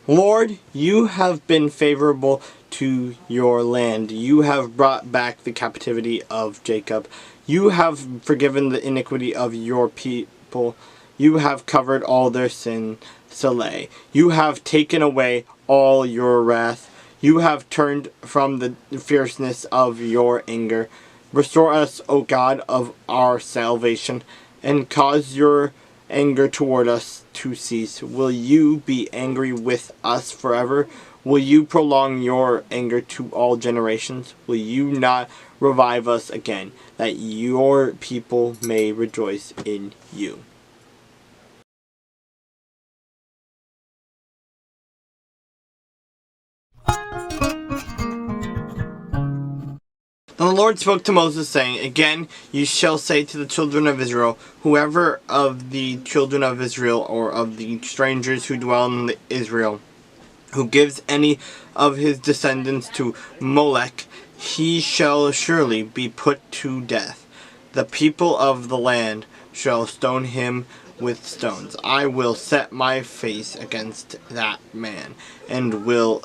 Lord, you have been favorable to your land. You have brought back the captivity of Jacob. You have forgiven the iniquity of your people. You have covered all their sin, Selah. You have taken away all your wrath. You have turned from the fierceness of your anger. Restore us, O God of our salvation, and cause your anger toward us to cease. Will you be angry with us forever? Will you prolong your anger to all generations? Will you not revive us again, that your people may rejoice in you? And the Lord spoke to Moses, saying, Again you shall say to the children of Israel, whoever of the children of Israel, or of the strangers who dwell in Israel, who gives any of his descendants to Molech, he shall surely be put to death. The people of the land shall stone him with stones. I will set my face against that man, and will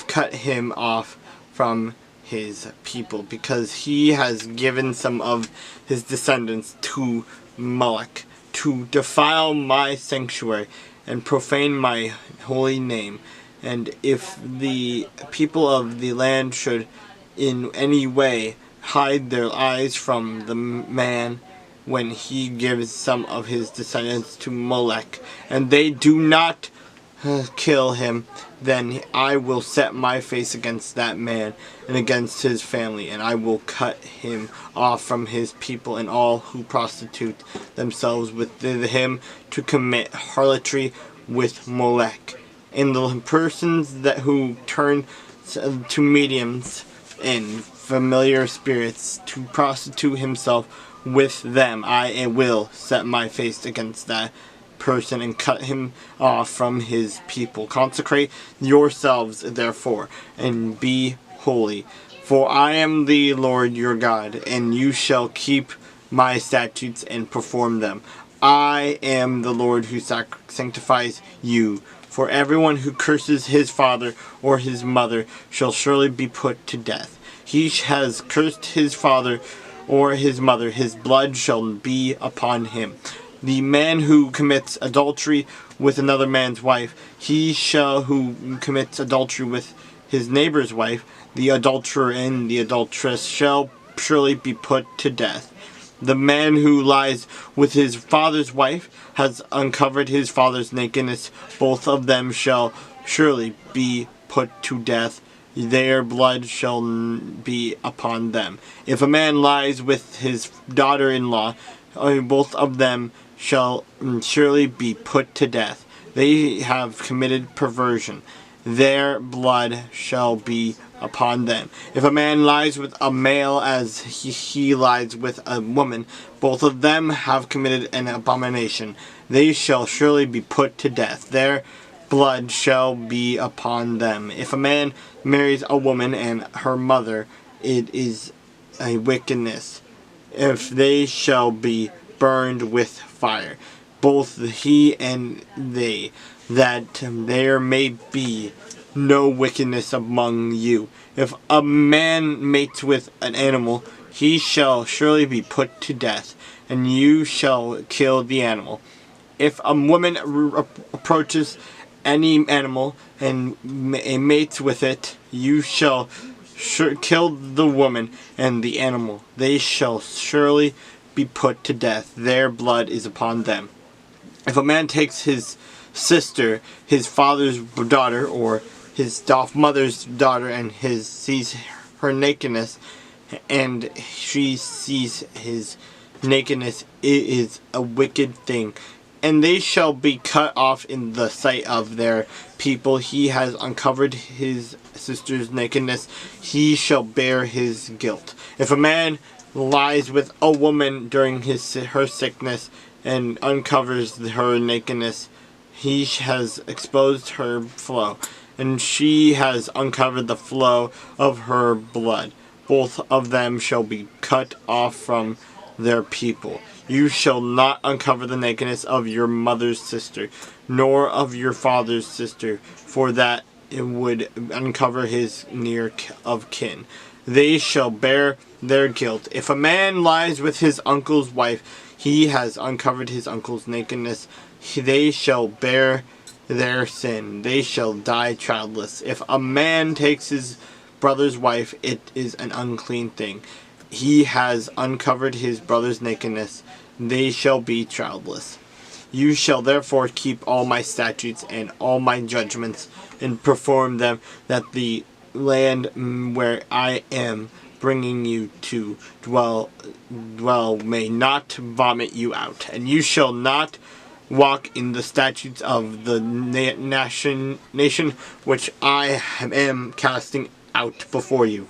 cut him off from his people, because he has given some of his descendants to Molech, to defile my sanctuary and profane my holy name. And if the people of the land should in any way hide their eyes from the man when he gives some of his descendants to Molech, and they do not kill him, then I will set my face against that man and against his family, and I will cut him off from his people and all who prostitute themselves with him to commit harlotry with Molech. And the persons that who turn to mediums and familiar spirits to prostitute himself with them, I will set my face against that person and cut him off from his people. Consecrate yourselves, therefore, and be holy, for I am the Lord your God, and you shall keep my statutes and perform them. I am the Lord who sanctifies you. For everyone who curses his father or his mother shall surely be put to death. He has cursed his father or his mother, his blood shall be upon him. The man who commits adultery with another man's wife, who commits adultery with his neighbor's wife, the adulterer and the adulteress shall surely be put to death. The man who lies with his father's wife has uncovered his father's nakedness. Both of them shall surely be put to death. Their blood shall be upon them. If a man lies with his daughter-in-law, both of them shall surely be put to death. They have committed perversion. Their blood shall be upon them. If a man lies with a male as he lies with a woman, both of them have committed an abomination. They shall surely be put to death. Their blood shall be upon them. If a man marries a woman and her mother, it is a wickedness. If they shall be burned with fire, both he and they, that there may be no wickedness among you. If a man mates with an animal, he shall surely be put to death, and you shall kill the animal. If a woman approaches any animal and mates with it, you shall kill the woman and the animal. They shall surely be put to death. Their blood is upon them. If a man takes his sister, his father's daughter, or his mother's daughter, and sees her nakedness, and she sees his nakedness, it is a wicked thing. And they shall be cut off in the sight of their people. He has uncovered his sister's nakedness. He shall bear his guilt. If a man lies with a woman during her sickness and uncovers her nakedness, he has exposed her flow, and she has uncovered the flow of her blood. Both of them shall be cut off from their people. You shall not uncover the nakedness of your mother's sister, nor of your father's sister, for that it would uncover his near of kin. They shall bear their guilt. If a man lies with his uncle's wife, he has uncovered his uncle's nakedness. They shall bear their sin. They shall die childless. If a man takes his brother's wife, it is an unclean thing. He has uncovered his brother's nakedness. They shall be childless. You shall therefore keep all my statutes and all my judgments, and perform them, that the land where I am bringing you to dwell may not vomit you out. And you shall not walk in the statutes of the nation which I am casting out before you.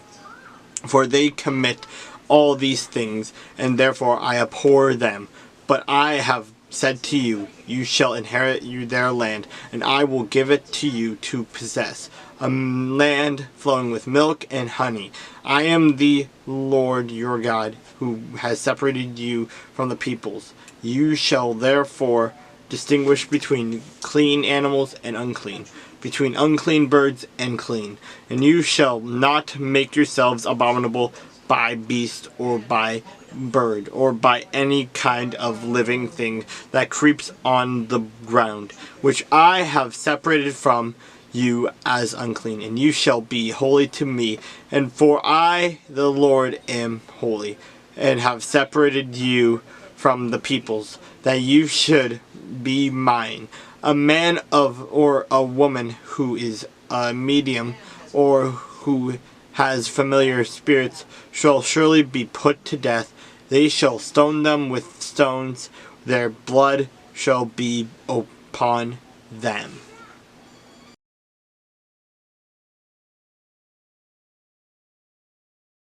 For they commit all these things, and therefore I abhor them. But I have said to you, you shall inherit their land, and I will give it to you to possess, a land flowing with milk and honey. I am the Lord your God, who has separated you from the peoples. You shall therefore distinguish between clean animals and unclean, between unclean birds and clean. And you shall not make yourselves abominable by beast or by bird or by any kind of living thing that creeps on the ground, which I have separated from you as unclean. And you shall be holy to me, and for I, the Lord, am holy, and have separated you from the peoples, that you should be mine. A man or a woman who is a medium, or who has familiar spirits, shall surely be put to death. They shall stone them with stones. Their blood shall be upon them.